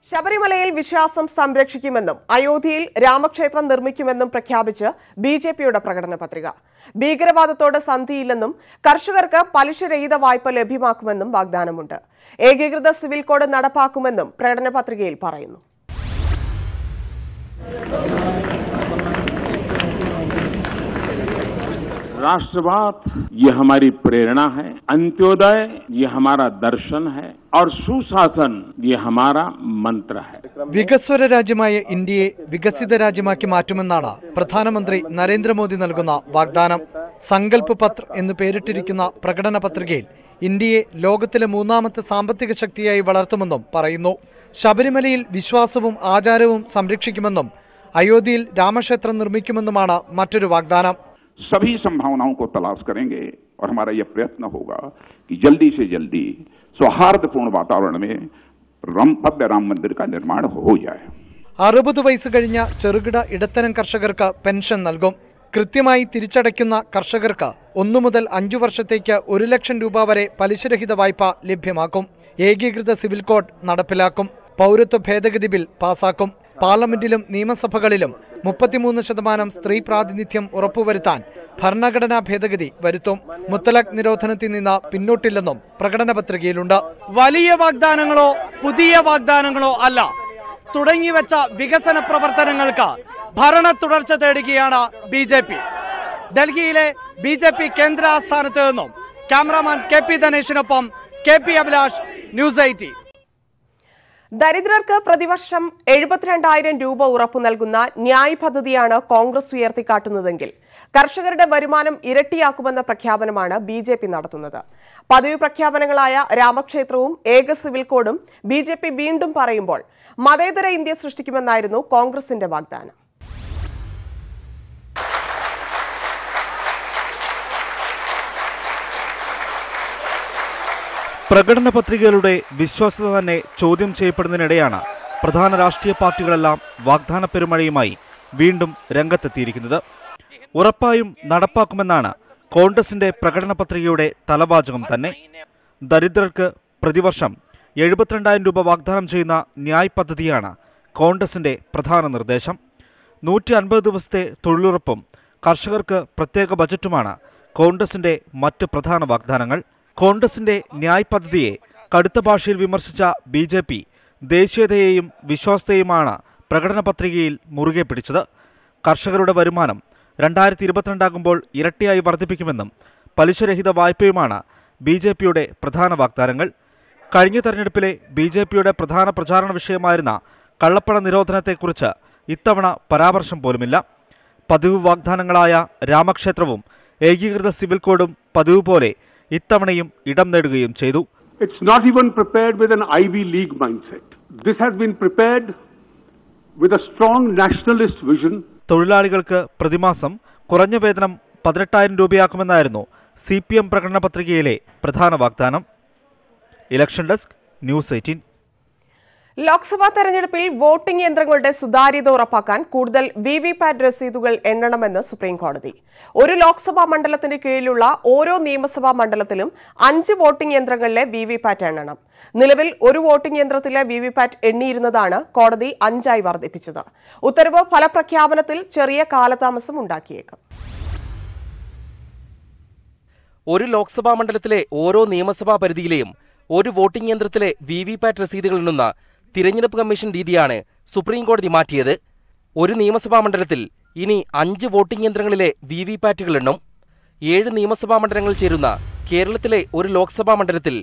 ശബരിമലയിൽ വിശ്വാസം സംരക്ഷിക്കുമെന്നും അയോധ്യയിൽ രാമക്ഷേത്രം നിർമ്മിക്കുമെന്നും പ്രഖ്യാപിച്ച് ബിജെപിയുടെ പ്രകടന പത്രിക. ഭീകരവാദത്തോട് സന്ധിയില്ലെന്നും കർഷകർക്ക് പലിശരഹിത വായ്പ ലഭ്യമാക്കുമെന്നും വാഗ്ദാനമുണ്ട്. ഏകീകൃത സിവിൽ കോഡ് നടപ്പാക്കുമെന്നും പ്രകടന പത്രികയിൽ പറയുന്നു. राष्ट्रवाद ये हमारी प्रेरणा है, अंत्योदय ये हमारा दर्शन है और सुशासन ये हमारा मंत्र है. വികസ്വര രാജ്യമായ ഇന്ത്യയെ വികസിത രാജ്യമാക്കി മാറ്റുമെന്നാണ് പ്രധാനമന്ത്രി നരേന്ദ്രമോദി നൽകുന്ന വാഗ്ദാനം. സങ്കൽപ് പത്ര എന്ന് പേരിട്ടിരിക്കുന്ന പ്രകടന പത്രികയിൽ ഇന്ത്യയെ ലോകത്തിലെ മൂന്നാമത്തെ സാമ്പത്തിക ശക്തിയായി വളർത്തുമെന്നും പറയുന്നു. ശബരിമലയിൽ വിശ്വാസവും ആചാരവും സംരക്ഷിക്കുമെന്നും അയോധ്യയിൽ രാമക്ഷേത്രം നിർമ്മിക്കുമെന്നുമാണ് മറ്റൊരു വാഗ്ദാനം. सभी संभावनाओं को तलाश करेंगे और हमारा यह प्रयत्न होगा कि जल्दी से जल्दी सौहार्दपूर्ण वातावरण में भव्य राम मंदिर का निर्माण हो जाए. 60 വയസ്സ് കഴിഞ്ഞ ചെറുകിട ഇടത്തരം കർഷകർക്ക് പെൻഷൻ നൽകും. കൃത്യമായി തിരിച്ചടയ്ക്കുന്ന കർഷകർക്ക് 1 മുതൽ 5 വർഷത്തേക്ക് 1 ലക്ഷം രൂപ വരെ പലിശരഹിത വായ്പ ലഭ്യമാക്കും. ഏകീകൃത സിവിൽ കോഡ് നടപ്പിലാക്കും. പൗരത്വ ഭേദഗതി ബിൽ പാസാക്കും. പാർലമെന്റിലും നിയമസഭകളിലും 33% സ്ത്രീ പ്രാതിനിധ്യം ഉറപ്പുവരുത്താൻ ഭരണഘടനാ ഭേദഗതി വരുത്തും. മുത്തലാഖ് നിരോധനത്തിൽ നിന്ന് പിന്നോട്ടില്ലെന്നും പ്രകടന പത്രികയിലുണ്ട്. വലിയ വാഗ്ദാനങ്ങളോ പുതിയ വാഗ്ദാനങ്ങളോ അല്ല, തുടങ്ങിവെച്ച വികസന പ്രവർത്തനങ്ങൾക്ക് ഭരണ തുടർച്ച തേടുകയാണ് ബിജെപി. ഡൽഹിയിലെ ബിജെപി കേന്ദ്ര ആസ്ഥാനത്ത് നിന്നും cameraman KP ധനേഷിനൊപ്പം KP Abhilash, news 18. ദരിദ്രർക്ക് പ്രതിവർഷം 72,000 രൂപ ഉറപ്പു നൽകുന്ന ന്യായ് പദ്ധതിയാണ് കോൺഗ്രസ് ഉയർത്തിക്കാട്ടുന്നതെങ്കിൽ കർഷകരുടെ വരുമാനം ഇരട്ടിയാക്കുമെന്ന പ്രഖ്യാപനമാണ് ബിജെപി നടത്തുന്നത്. പതിവ് പ്രഖ്യാപനങ്ങളായ രാമക്ഷേത്രവും ഏക സിവിൽ കോഡും ബിജെപി വീണ്ടും പറയുമ്പോൾ മതേതര ഇന്ത്യ സൃഷ്ടിക്കുമെന്നായിരുന്നു കോൺഗ്രസിന്റെ വാഗ്ദാനം. പ്രകടന പത്രികകളുടെ വിശ്വാസ്യത തന്നെ ചോദ്യം ചെയ്യപ്പെടുന്നതിനിടെയാണ് പ്രധാന രാഷ്ട്രീയ പാർട്ടികളെല്ലാം വാഗ്ദാന പെരുമഴയുമായി വീണ്ടും രംഗത്തെത്തിയിരിക്കുന്നത്. ഉറപ്പായും നടപ്പാക്കുമെന്നാണ് കോൺഗ്രസിന്റെ പ്രകടന പത്രികയുടെ തലവാചകം തന്നെ. ദരിദ്രർക്ക് പ്രതിവർഷം 72,000 രൂപ വാഗ്ദാനം ചെയ്യുന്ന ന്യായ് പദ്ധതിയാണ് കോൺഗ്രസിന്റെ പ്രധാന നിർദ്ദേശം. 150 ദിവസത്തെ തൊഴിലുറപ്പും കർഷകർക്ക് പ്രത്യേക ബജറ്റുമാണ് കോൺഗ്രസിന്റെ മറ്റ് പ്രധാന വാഗ്ദാനങ്ങൾ. കോൺഗ്രസിന്റെ ന്യായ് പദ്ധതിയെ കടുത്ത ഭാഷയിൽ വിമർശിച്ച ബിജെപി ദേശീയതയെയും വിശ്വാസത്തെയുമാണ് പ്രകടന പത്രികയിൽ മുറുകെ പിടിച്ചത്. കർഷകരുടെ വരുമാനം 2022 ആകുമ്പോൾ ഇരട്ടിയായി വർദ്ധിപ്പിക്കുമെന്നും പലിശരഹിത വായ്പയുമാണ് ബിജെപിയുടെ പ്രധാന വാഗ്ദാനങ്ങൾ. കഴിഞ്ഞ തെരഞ്ഞെടുപ്പിലെ ബിജെപിയുടെ പ്രധാന പ്രചാരണ വിഷയമായിരുന്ന കള്ളപ്പണ നിരോധനത്തെക്കുറിച്ച് ഇത്തവണ പരാമർശം പോലുമില്ല. പതിവ് വാഗ്ദാനങ്ങളായ രാമക്ഷേത്രവും ഏകീകൃത സിവിൽ കോഡും പതിവ് പോലെ ഇത്തവണയും ഇടം നേടുകയും ചെയ്തു. It's not even prepared with an Ivy League mindset. This has been prepared with a strong nationalist vision. തൊഴിലാളികൾക്ക് പ്രതിമാസം കുറഞ്ഞ വേതനം 18,000 രൂപയാക്കുമെന്നായിരുന്നു CPM പ്രകടന പത്രികയിലെ പ്രധാന വാഗ്ദാനം. Election desk, news 18. ലോക്സഭാ തെരഞ്ഞെടുപ്പിൽ വോട്ടിംഗ് യന്ത്രങ്ങളുടെ സുതാര്യത ഉറപ്പാക്കാൻ കൂടുതൽ VVPAT രസീതുകൾ എണ്ണണമെന്ന് സുപ്രീം കോടതി. ഒരു ലോക്സഭാ മണ്ഡലത്തിന് കീഴിലുള്ള ഓരോ നിയമസഭാ മണ്ഡലത്തിലും 5 വോട്ടിംഗ് യന്ത്രങ്ങളിലെ VVPAT എണ്ണണം. നിലവിൽ ഒരു വോട്ടിംഗ് യന്ത്രത്തിലെ VVPAT എണ്ണിയിരുന്നതാണ് കോടതി 5ആയി വർദ്ധിപ്പിച്ചത്. ഉത്തരവ് ഫലപ്രഖ്യാപനത്തിൽ ചെറിയ കാലതാമസം ഉണ്ടാക്കിയേക്കും. ഒരു ലോക്സഭാ മണ്ഡലത്തിലെ ഓരോ നിയമസഭാ പരിധിയിലെയും ഒരു വോട്ടിംഗ് യന്ത്രത്തിലെ VVPAT രസീതുകൾ എണ്ണുന്ന തിരഞ്ഞെടുപ്പ് കമ്മീഷൻ രീതിയാണ് സുപ്രീം കോടതി മാറ്റിയത്. ഒരു നിയമസഭാ മണ്ഡലത്തിൽ ഇനി 5 വോട്ടിംഗ് യന്ത്രങ്ങളിലെ VVPATകൾ എണ്ണും. 7 നിയമസഭാ മണ്ഡലങ്ങൾ ചേരുന്ന കേരളത്തിലെ ഒരു ലോക്സഭാ മണ്ഡലത്തിൽ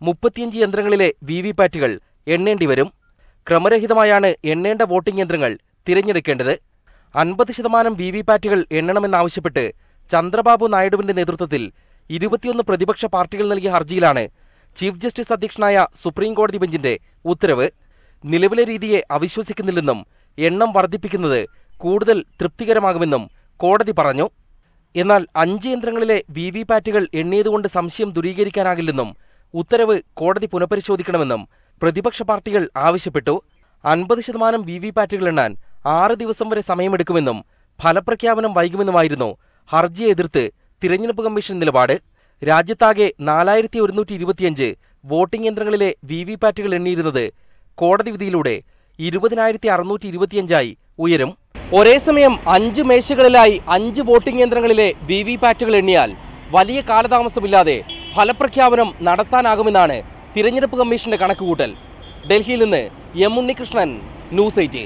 35 യന്ത്രങ്ങളിലെ VVPATകൾ എണ്ണേണ്ടി വരും. ക്രമരഹിതമായാണ് എണ്ണേണ്ട വോട്ടിംഗ് യന്ത്രങ്ങൾ തിരഞ്ഞെടുക്കേണ്ടത്. 50% VVPATകൾ എണ്ണണമെന്നാവശ്യപ്പെട്ട് ചന്ദ്രബാബു നായിഡുവിന്റെ നേതൃത്വത്തിൽ 21 പ്രതിപക്ഷ പാർട്ടികൾ നൽകിയ ഹർജിയിലാണ് ചീഫ് ജസ്റ്റിസ് അധ്യക്ഷനായ സുപ്രീം കോടതി ബെഞ്ചിന്റെ ഉത്തരവ്. നിലവിലെ രീതിയെ അവിശ്വസിക്കുന്നില്ലെന്നും എണ്ണം വർദ്ധിപ്പിക്കുന്നത് കൂടുതൽ തൃപ്തികരമാകുമെന്നും കോടതി പറഞ്ഞു. എന്നാൽ 5 യന്ത്രങ്ങളിലെ VVPATകൾ എണ്ണിയതുകൊണ്ട് സംശയം ദൂരീകരിക്കാനാകില്ലെന്നും ഉത്തരവ് കോടതി പുനഃപരിശോധിക്കണമെന്നും പ്രതിപക്ഷ പാർട്ടികൾ ആവശ്യപ്പെട്ടു. 50% VVPATകൾ എണ്ണാൻ 6 ദിവസം വരെ സമയമെടുക്കുമെന്നും ഫലപ്രഖ്യാപനം വൈകുമെന്നുമായിരുന്നു ഹർജിയെ എതിർത്ത് തിരഞ്ഞെടുപ്പ് കമ്മീഷൻ നിലപാട്. രാജ്യത്താകെ 4125 വോട്ടിംഗ് യന്ത്രങ്ങളിലെ VVPATകൾ എണ്ണിയിരുന്നത് കോടതി വിധിയിലൂടെ 20,625 ഉയരും. ഒരേ സമയം 5 മേശകളിലായി 5 വോട്ടിംഗ് യന്ത്രങ്ങളിലെ വിവിപാറ്റുകൾ എണ്ണിയാൽ വലിയ കാലതാമസമില്ലാതെ ഫലപ്രഖ്യാപനം നടത്താനാകുമെന്നാണ് തിരഞ്ഞെടുപ്പ് കമ്മീഷന്റെ കണക്കുകൂട്ടൽ. ഡൽഹിയിൽ നിന്ന് എം ഉണ്ണികൃഷ്ണൻ, ന്യൂസ് 18.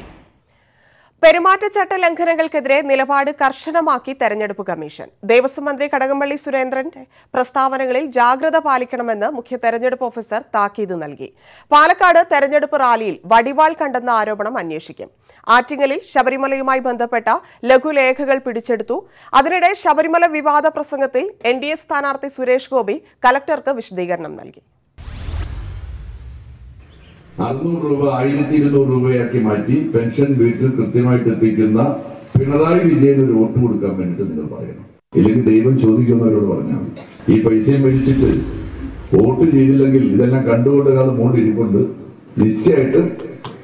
പെരുമാറ്റച്ചട്ട ലംഘനങ്ങൾക്കെതിരെ നിലപാട് കർശനമാക്കി തെരഞ്ഞെടുപ്പ് കമ്മീഷൻ. ദേവസ്വം മന്ത്രി കടകംപള്ളി സുരേന്ദ്രന്റെ പ്രസ്താവനകളിൽ ജാഗ്രത പാലിക്കണമെന്ന് മുഖ്യ തെരഞ്ഞെടുപ്പ് ഓഫീസർ താക്കീത് നൽകി. പാലക്കാട് തെരഞ്ഞെടുപ്പ് റാലിയിൽ വടിവാൾ കണ്ടെന്ന ആരോപണം അന്വേഷിക്കും. ആറ്റിങ്ങലിൽ ശബരിമലയുമായി ബന്ധപ്പെട്ട ലഘുലേഖകൾ പിടിച്ചെടുത്തു. അതിനിടെ ശബരിമല വിവാദ പ്രസംഗത്തിൽ NDA സ്ഥാനാർത്ഥി സുരേഷ് ഗോപി കലക്ടർക്ക് വിശദീകരണം നൽകി. 600 രൂപ 1200 രൂപയാക്കി മാറ്റി പെൻഷൻ വീട്ടിൽ കൃത്യമായിട്ട് എത്തിക്കുന്ന പിണറായി വിജയന് ഒരു വോട്ട് കൊടുക്കാൻ വേണ്ടിയിട്ട് നിങ്ങൾ പറയണം. ഇല്ലെങ്കിൽ ദൈവം ചോദിക്കുന്നവരോട് പറഞ്ഞാൽ ഈ പൈസയും മേടിച്ചിട്ട് വോട്ട് ചെയ്തില്ലെങ്കിൽ ഇതെല്ലാം കണ്ടുകൊണ്ട് ഒരാൾ മുകളിലിരിക്കൊണ്ട് നിശ്ചയമായിട്ട്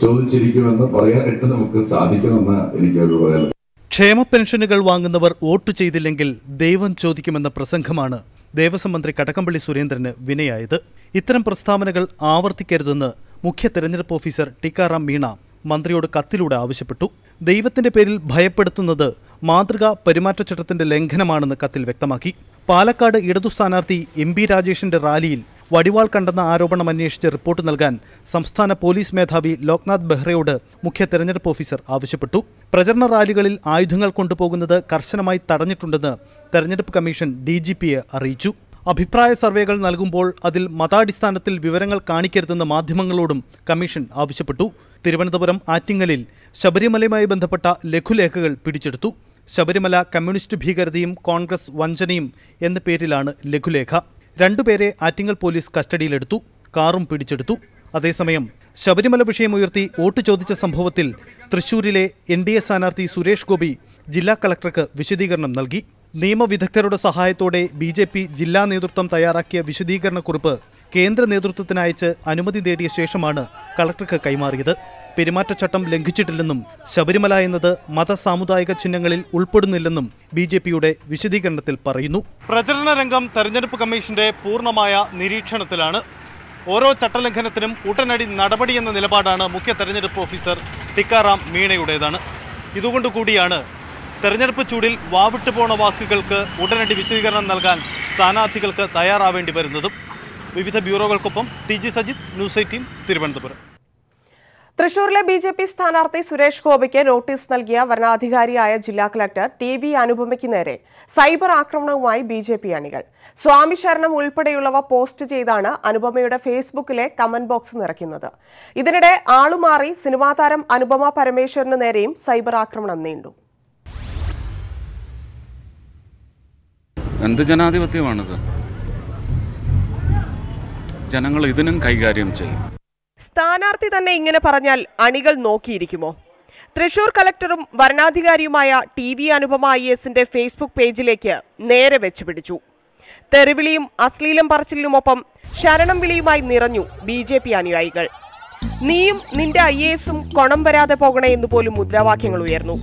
ചോദിച്ചിരിക്കുമെന്ന് പറയാനായിട്ട് നമുക്ക് സാധിക്കുമെന്ന് എനിക്ക് അവരോട് പറയാനുള്ളത്. ക്ഷേമ പെൻഷനുകൾ വാങ്ങുന്നവർ വോട്ട് ചെയ്തില്ലെങ്കിൽ ദൈവം ചോദിക്കുമെന്ന പ്രസംഗമാണ് ദേവസ്വം മന്ത്രി കടകംപള്ളി സുരേന്ദ്രന് വിനയായത്. ഇത്തരം പ്രസ്താവനകൾ ആവർത്തിക്കരുതെന്ന് മുഖ്യ തെരഞ്ഞെടുപ്പ് ഓഫീസർ ടിക്കാറാം മീണ മന്ത്രിയോട് കത്തിലൂടെ ആവശ്യപ്പെട്ടു. ദൈവത്തിന്റെ പേരിൽ ഭയപ്പെടുത്തുന്നത് മാതൃകാ പെരുമാറ്റച്ചട്ടത്തിന്റെ ലംഘനമാണെന്ന് കത്തിൽ വ്യക്തമാക്കി. പാലക്കാട് ഇടതു സ്ഥാനാർത്ഥി MP രാജേഷിന്റെ റാലിയിൽ വടിവാൾ കണ്ടെന്ന ആരോപണം അന്വേഷിച്ച് റിപ്പോർട്ട് നൽകാൻ സംസ്ഥാന പോലീസ് മേധാവി ലോക്നാഥ് ബെഹ്റയോട് മുഖ്യ തെരഞ്ഞെടുപ്പ് ഓഫീസർ ആവശ്യപ്പെട്ടു. പ്രചരണ റാലികളിൽ ആയുധങ്ങൾ കൊണ്ടുപോകുന്നത് കർശനമായി തടഞ്ഞിട്ടുണ്ടെന്ന് തെരഞ്ഞെടുപ്പ് കമ്മീഷൻ DGPയെ അറിയിച്ചു. അഭിപ്രായ സർവേകൾ നൽകുമ്പോൾ അതിൽ മതാടിസ്ഥാനത്തിൽ വിവരങ്ങൾ കാണിക്കരുതെന്ന് മാധ്യമങ്ങളോടും കമ്മീഷൻ ആവശ്യപ്പെട്ടു. തിരുവനന്തപുരം ആറ്റിങ്ങലിൽ ശബരിമലയുമായി ബന്ധപ്പെട്ട ലഘുലേഖകൾ പിടിച്ചെടുത്തു. ശബരിമല കമ്മ്യൂണിസ്റ്റ് ഭീകരതയും കോൺഗ്രസ് വഞ്ചനയും എന്ന പേരിലാണ് ലഘുലേഖ. 2 പേരെ ആറ്റിങ്ങൽ പോലീസ് കസ്റ്റഡിയിലെടുത്തു. കാറും പിടിച്ചെടുത്തു. അതേസമയം ശബരിമല വിഷയമുയർത്തി വോട്ട് ചോദിച്ച സംഭവത്തിൽ തൃശൂരിലെ NDA സ്ഥാനാർത്ഥി സുരേഷ് ഗോപി ജില്ലാ കളക്ടർക്ക് വിശദീകരണം നൽകി. നിയമവിദഗ്ധരുടെ സഹായത്തോടെ BJP ജില്ലാ നേതൃത്വം തയ്യാറാക്കിയ വിശദീകരണക്കുറിപ്പ് കേന്ദ്ര നേതൃത്വത്തിനയച്ച് അനുമതി നേടിയ ശേഷമാണ് കളക്ടർക്ക് കൈമാറിയത്. പെരുമാറ്റച്ചട്ടം ലംഘിച്ചിട്ടില്ലെന്നും ശബരിമല എന്നത് മതസാമുദായിക ചിഹ്നങ്ങളിൽ ഉൾപ്പെടുന്നില്ലെന്നും BJPയുടെ വിശദീകരണത്തിൽ പറയുന്നു. പ്രചരണ രംഗം തെരഞ്ഞെടുപ്പ് കമ്മീഷന്റെ പൂർണ്ണമായ നിരീക്ഷണത്തിലാണ്. ഓരോ ചട്ടലംഘനത്തിനും ഉടനടി നടപടിയെന്ന നിലപാടാണ് മുഖ്യ തെരഞ്ഞെടുപ്പ് ഓഫീസർ ടിക്കാറാം മീണയുടേതാണ്. ഇതുകൊണ്ടുകൂടിയാണ് തെരഞ്ഞെടുപ്പ് ചൂടിൽ വാവിട്ടു പോണ വാക്കുകൾക്ക് ഉടനടി വിശദീകരണം നൽകാൻ സ്ഥാനാർത്ഥികൾക്ക് തയ്യാറാവേണ്ടി വരുന്നതും. വിവിധ ബ്യൂറോകൾക്കൊപ്പം TG സജിത്, ന്യൂസ് 18, തിരുവനന്തപുരം. തൃശൂരിലെ BJP സ്ഥാനാർത്ഥി സുരേഷ് ഗോപിക്ക് നോട്ടീസ് നൽകിയ വരണാധികാരിയായ ജില്ലാ കളക്ടർ TV അനുപമയ്ക്ക് നേരെ സൈബർ ആക്രമണവുമായി BJP അണികൾ. സ്വാമി ശരണം ഉൾപ്പെടെയുള്ളവ പോസ്റ്റ് ചെയ്താണ് അനുപമയുടെ ഫേസ്ബുക്കിലെ കമന്റ് ബോക്സ് നിറയ്ക്കുന്നത്. ഇതിനിടെ ആളുമാറി സിനിമാ താരം അനുപമ പരമേശ്വരന് നേരെയും സൈബർ ആക്രമണം നീണ്ടു. എന്ത് ജനാധിപത്യമാണിത്? ജനങ്ങൾ ഇതിനും കൈകാര്യം ചെയ്യും. സ്ഥാനാർത്ഥി തന്നെ ഇങ്ങനെ പറഞ്ഞാൽ അണികൾ നോക്കിയിരിക്കുമോ? തൃശൂർ കളക്ടറും വരണാധികാരിയുമായ TV അനുപമ IASന്റെ ഫേസ്ബുക്ക് പേജിലേക്ക് നേരെ വെച്ചുപിടിച്ചു. തെറിവിളിയും അശ്ലീലം പറച്ചിലിനുമൊപ്പം ശരണം വിളിയുമായി നിറഞ്ഞു BJP അനുയായികൾ. നീയും നിന്റെ IASും കൊണം വരാതെ പോകണേ എന്ന് പോലും മുദ്രാവാക്യങ്ങൾ ഉയർന്നു.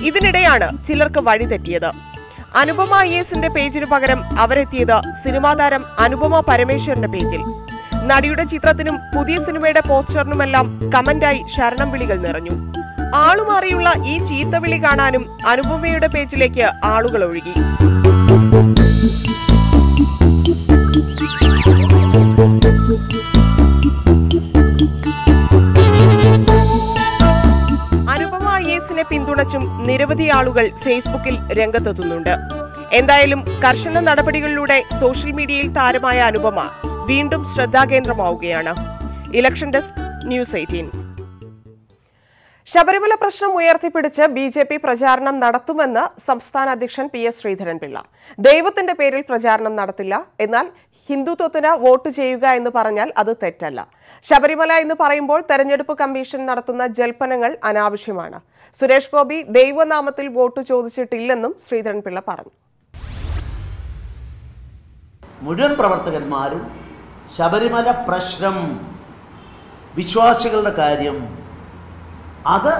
ഇതിനിടെയാണ് ചിലർക്ക് വഴിതെറ്റിയത്. അനുപമ IASന്റെ പേജിന് പകരം അവരെത്തിയത് സിനിമാ താരം അനുപമ പരമേശ്വരന്റെ പേജിൽ. നടിയുടെ ചിത്രത്തിനും പുതിയ സിനിമയുടെ പോസ്റ്ററിനുമെല്ലാം കമന്റായി ശരണം വിളികൾ നിറഞ്ഞു. ആളുമാറിയുള്ള ഈ ചീത്തവിളി കാണാനും അനുപമയുടെ പേജിലേക്ക് ആളുകൾ ഒഴുകി. പിന്തുണച്ചും നിരവധി ആളുകൾ ഫേസ്ബുക്കിൽ രംഗത്തെത്തുന്നുണ്ട്. എന്തായാലും കർശന നടപടികളിലൂടെ സോഷ്യൽ മീഡിയയിൽ താരമായ അനുപമ വീണ്ടും ശ്രദ്ധാകേന്ദ്രമാവുകയാണ്. Election desk, news 18. ശബരിമല പ്രശ്നം ഉയർത്തിപ്പിടിച്ച് BJP പ്രചാരണം നടത്തുമെന്ന് സംസ്ഥാന അധ്യക്ഷൻ PS ശ്രീധരൻപിള്ള. ദൈവത്തിന്റെ പേരിൽ പ്രചാരണം നടത്തില്ല, എന്നാൽ ഹിന്ദുത്വത്തിന് വോട്ട് ചെയ്യുക എന്ന് പറഞ്ഞാൽ അത് തെറ്റല്ല. ശബരിമല എന്ന് പറയുമ്പോൾ തെരഞ്ഞെടുപ്പ് കമ്മീഷൻ നടത്തുന്ന ജൽപ്പനങ്ങൾ അനാവശ്യമാണ്. സുരേഷ് ഗോപി ദൈവനാമത്തിൽ വോട്ട് ചോദിച്ചിട്ടില്ലെന്നും ശ്രീധരൻപിള്ള പറഞ്ഞു. മുഴുവൻ പ്രവർത്തകന്മാരും ശബരിമല പ്രശ്നം, വിശ്വാസികളുടെ കാര്യം, അത്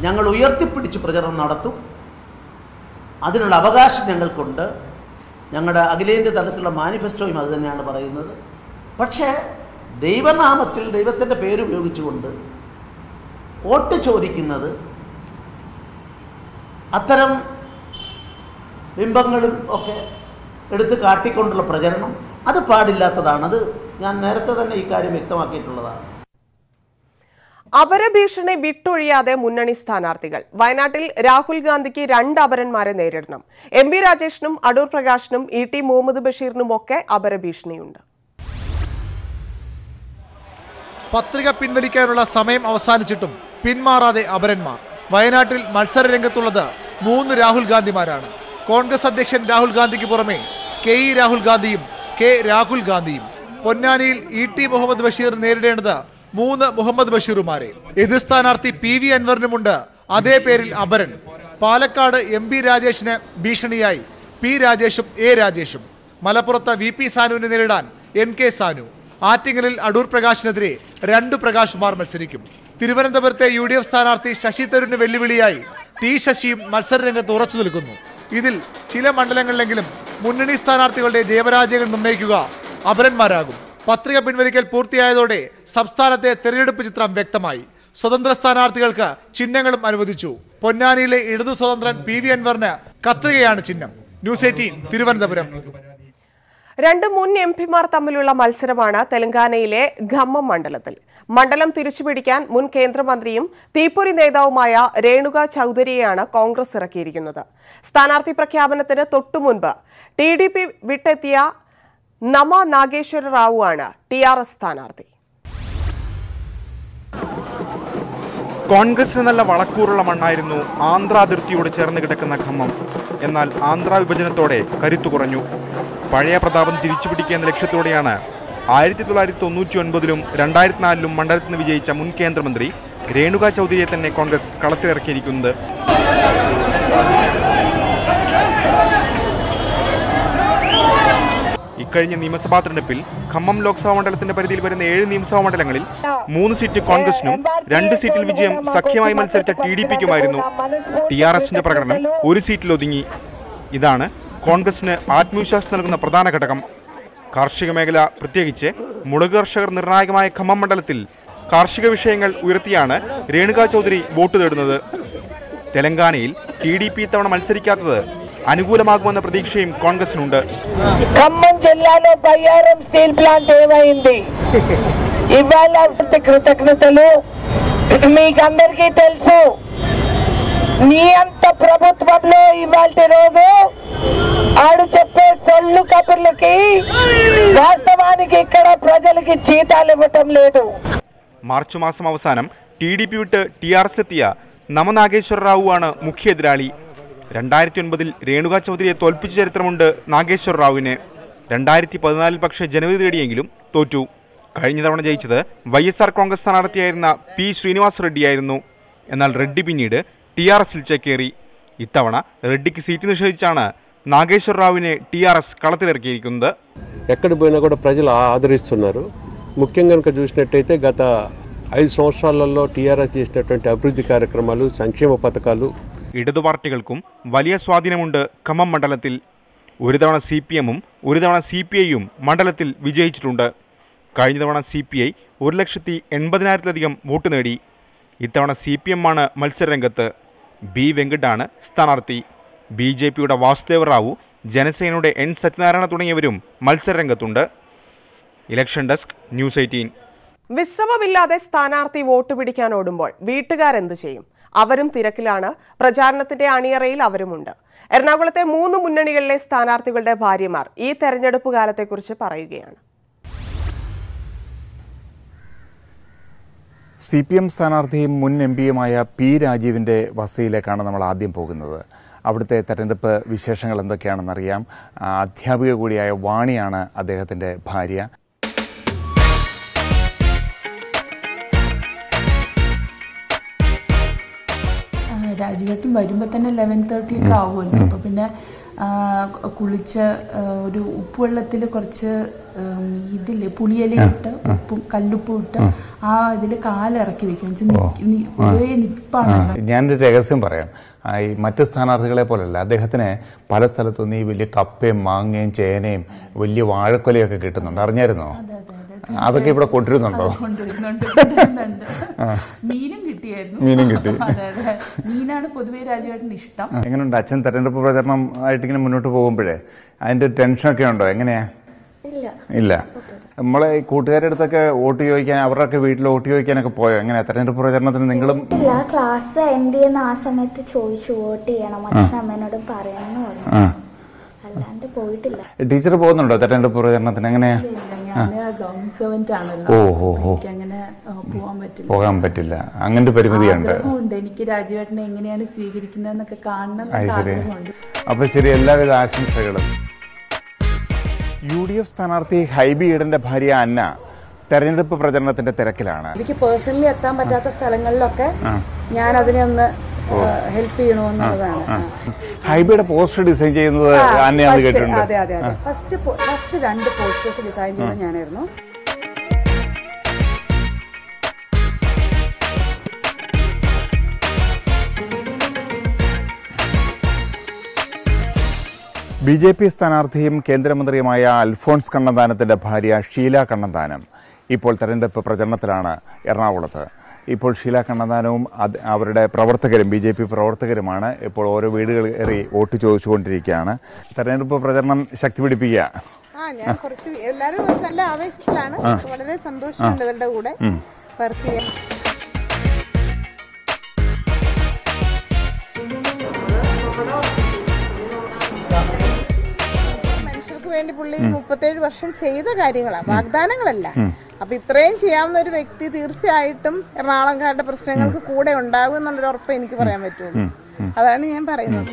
ഞങ്ങൾ ഉയർത്തിപ്പിടിച്ച് പ്രചരണം നടത്തും. അതിനുള്ള അവകാശം ഞങ്ങൾക്കുണ്ട്. ഞങ്ങളുടെ അഖിലേന്ത്യാ തലത്തിലുള്ള മാനിഫെസ്റ്റോയും അത് തന്നെയാണ് പറയുന്നത്. പക്ഷേ ദൈവനാമത്തിൽ ദൈവത്തിൻ്റെ പേരുപയോഗിച്ചുകൊണ്ട് വോട്ട് ചോദിക്കുന്നത്, അത്തരം ബിംബങ്ങളും ഒക്കെ എടുത്ത് കാട്ടിക്കൊണ്ടുള്ള പ്രചരണം അത് പാടില്ലാത്തതാണ്. അത് ഞാൻ നേരത്തെ തന്നെ ഇക്കാര്യം വ്യക്തമാക്കിയിട്ടുള്ളതാണ്. അപരഭീഷണി വിട്ടൊഴിയാതെ മുന്നണി സ്ഥാനാർത്ഥികൾ. വയനാട്ടിൽ രാഹുൽ ഗാന്ധിക്ക് 2 അപരന്മാരെ നേരിടണം. MP രാജേഷിനും Adoor പ്രകാശിനും ET Muhammad ബഷീറിനുമൊക്കെ അപരഭീഷണിയുണ്ട്. പത്രിക പിൻവലിക്കാനുള്ള സമയം അവസാനിച്ചിട്ടും പിന്മാറാതെ അപരന്മാർ. വയനാട്ടിൽ മത്സര രംഗത്തുള്ളത് 3 രാഹുൽ ഗാന്ധിമാരാണ്. കോൺഗ്രസ് അധ്യക്ഷൻ രാഹുൽ ഗാന്ധിക്ക് പുറമെ KE രാഹുൽ ഗാന്ധിയും K രാഹുൽ ഗാന്ധിയും. പൊന്നാനിയിൽ ET മുഹമ്മദ് ബഷീർ നേരിടേണ്ടത് 3 മുഹമ്മദ് ബഷീറുമാരെ. എതിർ സ്ഥാനാർത്ഥി PV അൻവറിനുമുണ്ട് അതേ പേരിൽ അപരൻ. പാലക്കാട് MP രാജേഷിന് ഭീഷണിയായി P രാജേഷും A രാജേഷും. മലപ്പുറത്ത് VP സാനുവിനെ നേരിടാൻ NK സാനു. ആറ്റിങ്ങലിൽ അടൂർ പ്രകാശിനെതിരെ 2 പ്രകാശുമാർ മത്സരിക്കും. തിരുവനന്തപുരത്തെ UDF സ്ഥാനാർത്ഥി ശശി തരൂരിന് വെല്ലുവിളിയായി T ശശിയും മത്സരരംഗത്ത് ഉറച്ചു നിൽക്കുന്നു. ഇതിൽ ചില മണ്ഡലങ്ങളിലെങ്കിലും മുന്നണി സ്ഥാനാർത്ഥികളുടെ ജയപരാജയങ്ങൾ നിർണ്ണയിക്കുക അപരന്മാരാകും. പത്രിക പിൻവലിക്കൽ പൂർത്തിയായതോടെ സംസ്ഥാനത്തെ തെരഞ്ഞെടുപ്പ് ചിത്രം വ്യക്തമായി. സ്വതന്ത്ര സ്ഥാനാർത്ഥികൾക്ക് ചിഹ്നങ്ങളും അനുവദിച്ചു. പൊന്നാനിയിലെ ഇടതു സ്വതന്ത്രൻ PV അൻവറിന് കത്രികയാണ് ചിഹ്നം. ന്യൂസ് 18 തിരുവനന്തപുരം. 2 മുൻ MPമാർ തമ്മിലുള്ള മത്സരമാണ് തെലങ്കാനയിലെ ഖമ്മം മണ്ഡലത്തിൽ. മണ്ഡലം തിരിച്ചുപിടിക്കാൻ മുൻ കേന്ദ്രമന്ത്രിയും തീപ്പൊരി നേതാവുമായ രേണുക ചൌധരിയെയാണ് കോൺഗ്രസ് ഇറക്കിയിരിക്കുന്നത്. സ്ഥാനാർത്ഥി പ്രഖ്യാപനത്തിന് തൊട്ടുമുൻപ് TDP വിട്ടെത്തിയ നമ നാഗേശ്വര റാവു ആണ് TRS സ്ഥാനാർത്ഥി. കോൺഗ്രസിന് നല്ല വളക്കൂറുള്ള മണ്ണായിരുന്നു ആന്ധ്ര അതിർത്തിയോട് ചേർന്ന് കിടക്കുന്ന ഖമ്മം. എന്നാൽ ആന്ധ്ര വിഭജനത്തോടെ കരുത്തു കുറഞ്ഞു. പഴയ പ്രതാപം തിരിച്ചുപിടിക്കുക എന്ന ലക്ഷ്യത്തോടെയാണ് 1999-ലും 2004-ലും മണ്ഡലത്തിൽ നിന്ന് വിജയിച്ച മുൻ കേന്ദ്രമന്ത്രി രേണുക ചൌധരിയെ തന്നെ കോൺഗ്രസ് കളത്തിലിറക്കിയിരിക്കുന്നത്. ഇക്കഴിഞ്ഞ നിയമസഭാ തെരഞ്ഞെടുപ്പിൽ ഖമ്മം ലോക്സഭാ മണ്ഡലത്തിന്റെ പരിധിയിൽ വരുന്ന 7 നിയമസഭാ മണ്ഡലങ്ങളിൽ 3 സീറ്റ് കോൺഗ്രസിനും 2 സീറ്റിൽ വിജയം സഖ്യമായി മത്സരിച്ച TDPക്കുമായിരുന്നു. TRSന്റെ പ്രകടനം 1 സീറ്റിൽ ഒതുങ്ങി. ഇതാണ് കോൺഗ്രസിന് ആത്മവിശ്വാസം നൽകുന്ന പ്രധാന ഘടകം. കാർഷിക മേഖല, പ്രത്യേകിച്ച് മുളക് കർഷകർ നിർണായകമായ ഖമ്മം മണ്ഡലത്തിൽ കാർഷിക വിഷയങ്ങൾ ഉയർത്തിയാണ് രേണുക ചൌധരി വോട്ട് തേടുന്നത്. തെലങ്കാനയിൽ TDP ഇത്തവണ മത്സരിക്കാത്തത് అనుకూలమాగుమన్న ప్రతీక్షయం కాంగ్రెస్నుంది. ఖమ్మం జిల్లాలో బయ్యారం స్టీల్ ప్లాంట్ ఏమైంది? ఇవాళ కృతజ్ఞతలు మీకందరికీ తెలుసు. మీ అంత ప్రభుత్వంలో ఇవాళ రోజు ఆడు చెప్పే సొల్లు కబుర్లకి వాస్తవానికి ఇక్కడ ప్రజలకి జీతాలు ఇవ్వటం లేదు. മാർച്ച് മാസം അവസാനം TDP വിട്ട് TRS എത്തിയ നമനാഗേശ്വര റാവു ആണ് മുഖ്യ എതിരാളി. 2009-ൽ രേണുക ചൌധരിയെ തോൽപ്പിച്ച ചരിത്രമുണ്ട് നാഗേശ്വര റാവുവിന്. 2014-ൽ പക്ഷേ ജനവിധി തേടിയെങ്കിലും തോറ്റു. കഴിഞ്ഞ തവണ ജയിച്ചത് YSR കോൺഗ്രസ് സ്ഥാനാർത്ഥിയായിരുന്ന P ശ്രീനിവാസ് റെഡ്ഡിയായിരുന്നു. എന്നാൽ റെഡ്ഡി പിന്നീട് TRSൽ ചേക്കേറി. ഇത്തവണ റെഡ്ഡിക്ക് సీటు నిషేధించాണ് నాగేశ్వర రావుని TRS കളത്തിലിറക്കിയിരിക്കുന്നത്. ఎక్కడ పోయినా కూడా ప్రజలు ఆదరిస్తున్నారు. ముఖ్యంగా కనుక చూసినట్టయితే గత 5 సంవత్సరాలలో TRS చేసినటువంటి అభివృద్ధి కార్యక్రమాలు, సంక్షేమ పథకాలు. ഇടതു പാർട്ടികൾക്കും വലിയ സ്വാധീനമുണ്ട് ഖമ്മം മണ്ഡലത്തിൽ. ഒരു തവണ CPMഉം ഒരു തവണ CPIയും മണ്ഡലത്തിൽ വിജയിച്ചിട്ടുണ്ട്. കഴിഞ്ഞ തവണ CPI 1,80,000-ലധികം വോട്ട് നേടി. ഇത്തവണ CPM ആണ് മത്സരരംഗത്ത്. B വെങ്കട്ടാണ് സ്ഥാനാർത്ഥി. BJPയുടെ വാസുദേവ റാവു, ജനസേനയുടെ N സത്യനാരായണ തുടങ്ങിയവരും മത്സരരംഗത്തുണ്ട്. Election desk, news 18. വിശ്രമമില്ലാതെ സ്ഥാനാർത്ഥി വോട്ട് പിടിക്കാൻ ഓടുമ്പോൾ വീട്ടുകാരെന്ത് ചെയ്യും? അവരും തിരക്കിലാണ്. പ്രചാരണത്തിന്റെ അണിയറയിൽ അവരുമുണ്ട്. എറണാകുളത്തെ 3 മുന്നണികളിലെ സ്ഥാനാർത്ഥികളുടെ ഭാര്യമാർ ഈ തെരഞ്ഞെടുപ്പ് കാലത്തെക്കുറിച്ച് പറയുകയാണ്. CPM സ്ഥാനാർത്ഥിയും മുൻ MPയുമായ P രാജീവിൻ്റെ വസതിയിലേക്കാണ് നമ്മൾ ആദ്യം പോകുന്നത്. അവിടുത്തെ തെരഞ്ഞെടുപ്പ് വിശേഷങ്ങൾ എന്തൊക്കെയാണെന്നറിയാം. അധ്യാപിക കൂടിയായ വാണിയാണ് അദ്ദേഹത്തിൻ്റെ ഭാര്യ. രാജീവേട്ടൻ വരുമ്പോൾ തന്നെ 11:30 ഒക്കെ ആവുമല്ലോ. അപ്പോൾ പിന്നെ കുളിച്ച് ഒരു ഉപ്പുവെള്ളത്തിൽ കുറച്ച് ഇതില്ലേ പുളിയിലിട്ട് ഉപ്പും കല്ലുപ്പും ഇട്ട് ആ ഇതിൽ കാലിറക്കി വെക്കും. ഒരേ നിപ്പാണ്. ഞാനൊരു രഹസ്യം പറയാം. ഈ മറ്റു സ്ഥാനാർത്ഥികളെ പോലല്ല, അദ്ദേഹത്തിന് പല സ്ഥലത്തുനിന്ന് ഈ വലിയ കപ്പയും മാങ്ങയും ചേനയും വലിയ വാഴക്കൊലയൊക്കെ കിട്ടുന്നുണ്ട്. അറിഞ്ഞായിരുന്നോ? അതൊക്കെ ഇവിടെ കൊണ്ടിരുന്നുണ്ടോ? മീനും കിട്ടിയായിരുന്നു. മീനും കിട്ടി. മീനാണ് പൊതുവെ രാജുവേട്ടന് ഇഷ്ടം. എങ്ങനെയുണ്ട് അച്ഛൻ തെരഞ്ഞെടുപ്പ് പ്രചരണം ആയിട്ട് ഇങ്ങനെ മുന്നോട്ട് പോകുമ്പോഴേ അതിന്റെ ടെൻഷനൊക്കെ ഉണ്ടോ? എങ്ങനെയാ? ഇല്ല. നമ്മളെ ഈ കൂട്ടുകാരുടെ അടുത്തൊക്കെ വോട്ട് ചോദിക്കാൻ, അവരുടെ വീട്ടിൽ വോട്ട് ചോദിക്കാനൊക്കെ പോയോ? എങ്ങനെയാ തെരഞ്ഞെടുപ്പ് പ്രചരണത്തിന് നിങ്ങളും? ഇല്ല, ക്ലാസ് എൻഡ് ചെയ്യുന്ന ആ സമയത്ത് ചോദിച്ചു വോട്ട് ചെയ്യണം, അച്ഛനും അമ്മേനോട് പറയണമെന്ന് പറഞ്ഞു. അല്ലാണ്ട് പോയിട്ടില്ല. ടീച്ചർ പോകുന്നുണ്ടോ തെരഞ്ഞെടുപ്പ് പ്രചരണത്തിന്? എങ്ങനെയാ? പോകാൻ പറ്റില്ല. അങ്ങനത്തെ പരിമിതിയുണ്ട്. എനിക്ക് രാജുവേട്ടനെ എങ്ങനെയാണ് സ്വീകരിക്കുന്നതെന്നൊക്കെ കാണണം. അപ്പൊ ശരി, എല്ലാവിധ ആശംസകളും. UDF സ്ഥാനാർത്ഥി ഹൈബി ഈഡന്റെ ഭാര്യ അന്ന തെരഞ്ഞെടുപ്പ് പ്രചരണത്തിന്റെ തിരക്കിലാണ്. എനിക്ക് പേഴ്സണലി എത്താൻ പറ്റാത്ത സ്ഥലങ്ങളിലൊക്കെ ഞാൻ അതിനെ ഒന്ന് ഹെൽപ്പ് ചെയ്യണമെന്നുള്ളതാണ്. ഹൈബിയുടെ പോസ്റ്റർ ഡിസൈൻ ചെയ്യുന്നത് അന്നയാണെന്ന് കേട്ടിട്ടുണ്ട്. അതെ അതെ അതെ. ഫസ്റ്റ് 2 പോസ്റ്റേഴ്സ് ഡിസൈൻ ചെയ്തത് ഞാനായിരുന്നു. BJP സ്ഥാനാർത്ഥിയും കേന്ദ്രമന്ത്രിയുമായ അൽഫോൺസ് കണ്ണന്താനത്തിന്റെ ഭാര്യ ഷീല കണ്ണന്താനം ഇപ്പോൾ തെരഞ്ഞെടുപ്പ് പ്രചരണത്തിലാണ് എറണാകുളത്ത്. ഇപ്പോൾ ഷീല കണ്ണന്താനവും അവരുടെ പ്രവർത്തകരും BJP പ്രവർത്തകരുമാണ് ഇപ്പോൾ ഓരോ വീടുകൾ കയറി വോട്ട് ചോദിച്ചുകൊണ്ടിരിക്കുകയാണ്. തെരഞ്ഞെടുപ്പ് പ്രചരണം ശക്തി പിടിപ്പിക്കുക. ഞാൻ കുറച്ച് എല്ലാവരും നല്ല ആവേശത്തിലാണ്. വളരെ സന്തോഷമുണ്ട് ഇവരുടെ കൂടെ വർക്ക് ചെയ്യാൻ. മനുഷ്യർക്ക് വേണ്ടി പുള്ളി 37 വർഷം ചെയ്ത കാര്യങ്ങളാണ്, വാഗ്ദാനങ്ങളല്ല. അപ്പൊ ഇത്രയും ചെയ്യാവുന്ന ഒരു വ്യക്തി തീർച്ചയായിട്ടും എറണാകുളംകാരുടെ പ്രശ്നങ്ങൾക്ക് കൂടെ ഉണ്ടാകും എന്നുള്ളൊരു ഉറപ്പ് എനിക്ക് പറയാൻ പറ്റുള്ളൂ. അതാണ് ഞാൻ പറയുന്നത്.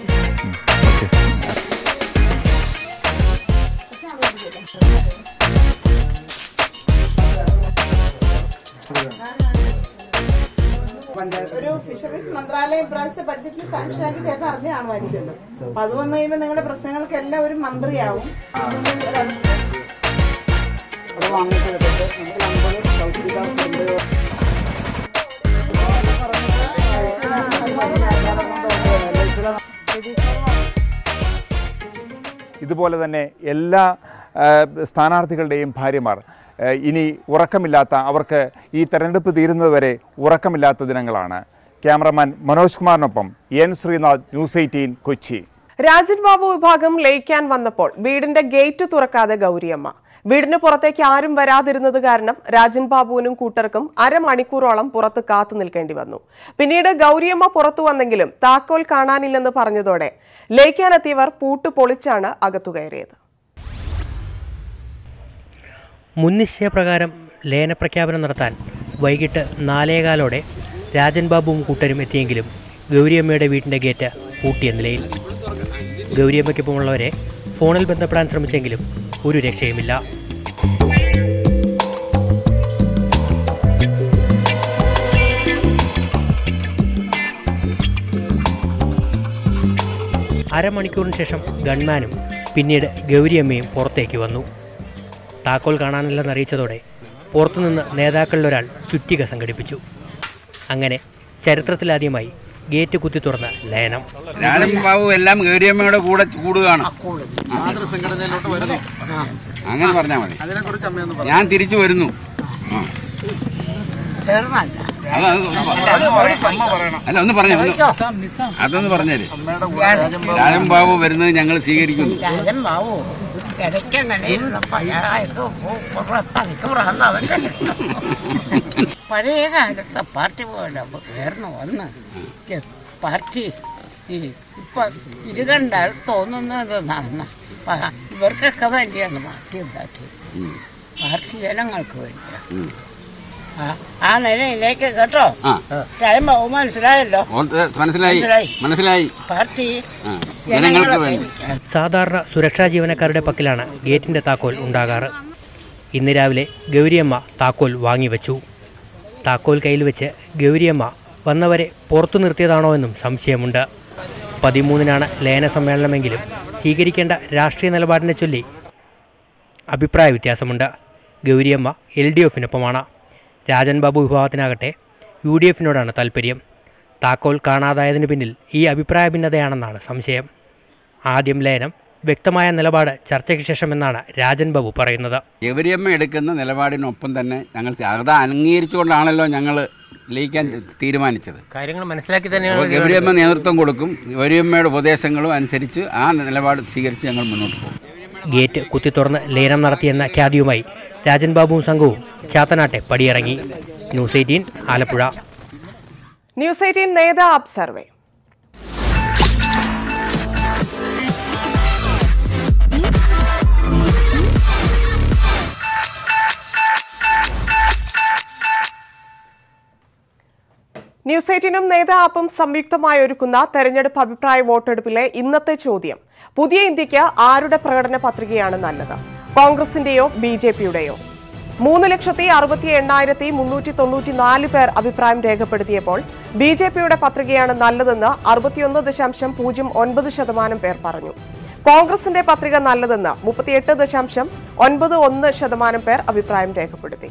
ഒരു ഫിഷറീസ് മന്ത്രാലയം ഇപ്രാവശ്യത്തെ ബഡ്ജറ്റിൽ സാങ്ഷനാക്കി ചേട്ടൻ അറിഞ്ഞു കാണുമായിരിക്കുമല്ലോ. അപ്പൊ അത് വന്നു കഴിയുമ്പോൾ നിങ്ങളുടെ പ്രശ്നങ്ങൾക്കെല്ലാം ഒരു മന്ത്രിയാവും. ഇതുപോലെ തന്നെ എല്ലാ സ്ഥാനാർത്ഥികളുടെയും ഭാര്യമാർ ഇനി ഉറക്കമില്ലാത്ത, അവർക്ക് ഈ തെരഞ്ഞെടുപ്പ് തീരുന്നതുവരെ ഉറക്കമില്ലാത്ത ദിനങ്ങളാണ്. ക്യാമറമാൻ മനോജ് കുമാറിനൊപ്പം എൻ ശ്രീനാഥ്, ന്യൂസ് 18 കൊച്ചി. രാജൻ ബാബു വിഭാഗം ലയിക്കാൻ വന്നപ്പോൾ വീടിന്റെ ഗേറ്റ് തുറക്കാതെ ഗൗരിയമ്മ. വീടിന് പുറത്തേക്ക് ആരും വരാതിരുന്നത് കാരണം രാജൻ ബാബുവിനും കൂട്ടർക്കും അരമണിക്കൂറോളം പുറത്ത് കാത്തു നിൽക്കേണ്ടി വന്നു. പിന്നീട് ഗൗരിയമ്മ പുറത്തു വന്നെങ്കിലും താക്കോൽ കാണാനില്ലെന്ന് പറഞ്ഞതോടെ ലയിക്കാനെത്തിയവർ പൂട്ട് പൊളിച്ചാണ് അകത്തു കയറിയത്. മുൻ നിശ്ചയപ്രകാരം ലയനപ്രഖ്യാപനം നടത്താൻ വൈകിട്ട് 4:15 രാജൻ ബാബുവും കൂട്ടരും എത്തിയെങ്കിലും ഗൗരിയമ്മയുടെ വീട്ടിൻ്റെ ഗേറ്റ് പൂട്ടിയ നിലയിൽ. ഗൗരിയമ്മയ്ക്കൊപ്പമുള്ളവരെ ഫോണിൽ ബന്ധപ്പെടാൻ ശ്രമിച്ചെങ്കിലും ഒരു രക്ഷയുമില്ല. അരമണിക്കൂറിന് ശേഷം ഗൺമാനും പിന്നീട് ഗൗരിയമ്മയും പുറത്തേക്ക് വന്നു. താക്കോൽ കാണാനില്ലെന്നറിയിച്ചതോടെ പുറത്തുനിന്ന് നേതാക്കളിലൊരാൾ ചുറ്റിക സംഘടിപ്പിച്ചു. അങ്ങനെ ചരിത്രത്തിലാദ്യമായി ഗേറ്റ് കുത്തി തുറന്ന ലയനം. രാജൻ ബാബു എല്ലാം ഗൗരിയമ്മയുടെ കൂടെ കൂടുകയാണ്. അങ്ങനെ പറഞ്ഞാൽ മതി. ഞാൻ തിരിച്ചു വരുന്നു. അല്ല, ഒന്ന് പറഞ്ഞു, അതൊന്ന് പറഞ്ഞേര്. രാജൻ ബാബു വരുന്നത് ഞങ്ങൾ സ്വീകരിക്കുന്നു. പഴയ കാലത്തെ പാർട്ടി പോലെ ഉയർന്നു വന്ന് പാർട്ടി ഇപ്പൊ ഇത് കണ്ടാൽ തോന്നുന്നത് നടന്ന ഇവർക്കൊക്കെ വേണ്ടിയാണ് പാർട്ടി ഉണ്ടാക്കിയത്. പാർട്ടി ജനങ്ങൾക്ക് വേണ്ടിയാണ്. ആ നിലയിലേക്ക് കേട്ടോ. ടൈം ആവും. മനസ്സിലായല്ലോ? മനസ്സിലായി. പാർട്ടി ജനങ്ങൾക്ക് വേണ്ടി. സാധാരണ സുരക്ഷാ ജീവനക്കാരുടെ പക്കലാണ് ഗേറ്റിന്റെ താക്കോൽ ഉണ്ടാകാറ്. ഇന്ന് രാവിലെ ഗൗരിയമ്മ താക്കോൽ വാങ്ങിവെച്ചു. താക്കോൽ കയ്യിൽ വെച്ച് ഗൗരിയമ്മ വന്നവരെ പുറത്തു നിർത്തിയതാണോ എന്നും സംശയമുണ്ട്. 13-നാണ് ലയന സമ്മേളനമെങ്കിലും സ്വീകരിക്കേണ്ട രാഷ്ട്രീയ നിലപാടിനെ ചൊല്ലി അഭിപ്രായ വ്യത്യാസമുണ്ട്. ഗൗരിയമ്മ LDFിനൊപ്പമാണ്. രാജൻ ബാബു വിഭാഗത്തിനാകട്ടെ UDFിനോടാണ് താൽപ്പര്യം. താക്കോൽ കാണാതായതിനു പിന്നിൽ ഈ അഭിപ്രായ ഭിന്നതയാണെന്നാണ് സംശയം. ആദ്യം ലയനം, വ്യക്തമായ നിലപാട് ചർച്ചയ്ക്ക് ശേഷമെന്നാണ് രാജൻ ബാബു പറയുന്നത്. ഗൗരിയമ്മ എടുക്കുന്ന നിലപാടിനൊപ്പം തന്നെ ഞങ്ങൾ അത് അംഗീകരിച്ചുകൊണ്ടാണല്ലോ ഞങ്ങൾ ലയിക്കാൻ തീരുമാനിച്ചത്. കാര്യങ്ങൾ മനസ്സിലാക്കി തന്നെയാണ് ഗൗരിയമ്മ നേതൃത്വം കൊടുക്കും. ഗൗരിയമ്മയുടെ ഉപദേശങ്ങളും അനുസരിച്ച് ആ നിലപാട് സ്വീകരിച്ച് ഞങ്ങൾ മുന്നോട്ട് പോകും. ഗേറ്റ് കുത്തിത്തുറന്ന് ലയനം നടത്തിയെന്ന ഖ്യാതിയുമായി രാജൻ ബാബുവും സംഘവും ചാത്തനാട്ടെ പടിയിറങ്ങി. ന്യൂസ് 18 ആലപ്പുഴ. ന്യൂസ് 18 നേതാ ആപ്പ് സർവേ. ന്യൂസ് 18ഉം നേതാ ആപ്പും സംയുക്തമായി ഒരുക്കുന്ന തെരഞ്ഞെടുപ്പ് അഭിപ്രായ വോട്ടെടുപ്പിലെ ഇന്നത്തെ ചോദ്യം: പുതിയ ഇന്ത്യക്ക് ആരുടെ പ്രകടന പത്രികയാണ് നല്ലത്? കോൺഗ്രസിന്റെയോ BJPയുടെയോ? 3,68,394 പേർ അഭിപ്രായം രേഖപ്പെടുത്തിയപ്പോൾ BJPയുടെ പത്രികയാണ് നല്ലതെന്ന് 61.09% പേർ പറഞ്ഞു. കോൺഗ്രസിന്റെ പത്രിക നല്ലതെന്ന് 38.91% പേർ അഭിപ്രായം രേഖപ്പെടുത്തി.